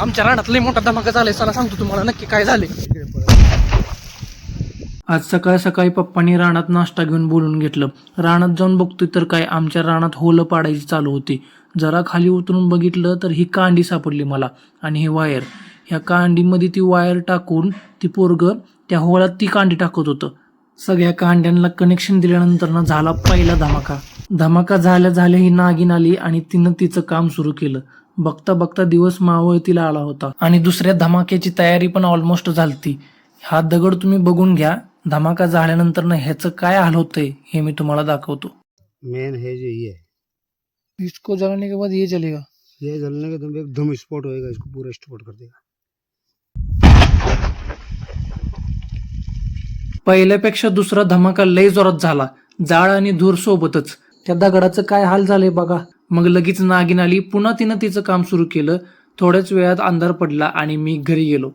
आमच्या रानात लय मोठा धमाका झालाय, चला सांगतो तुम्हाला नक्की काय झाले. आज सकाळ सकाळी पप्पांनी रानात नाश्ता घेऊन बोलून घेतलं. रानात जाऊन बघतोय तर काय आमच्या रानात होलं पाडायची चालू होती. जरा खाली उतरून बघितलं तर ही कांडी सापडली मला आणि हे वायर. ह्या कांडीमध्ये ती वायर टाकून ती पोरगं त्या होळात ती कांडी टाकत होतं. सगळ्या कांड्यांना कनेक्शन दिल्यानंतर ना झाला पहिला धमाका. धमाका झाल्या ही नागिन आली आणि तिनं तिचं काम सुरू केलं. बघता बघता दिवस मावळतीला आला होता आणि दुसऱ्या धमाक्याची तयारी पण ऑलमोस्ट झालती. हा दगड तुम्ही बघून घ्या. धमाका झाल्यानंतर ना ह्याचं काय हाल होतंय हे मी तुम्हाला दाखवतो. मेन है जो ये इसको जलाने के बाद ये चलेगा. ये जलने के दम एकदम स्पॉट होएगा, इसको पूरा स्पॉट कर देगा. पहिल्यापेक्षा दुसरा धमाका लय जोरात झाला. जाळ आणि धूर सोबतच. त्या दगडाचं काय हाल झालंय बघा. मग लगेच नागिन आली. पुन्हा तिनं तिचं काम सुरू केलं. थोड्याच वेळात अंधार पडला आणि मी घरी गेलो.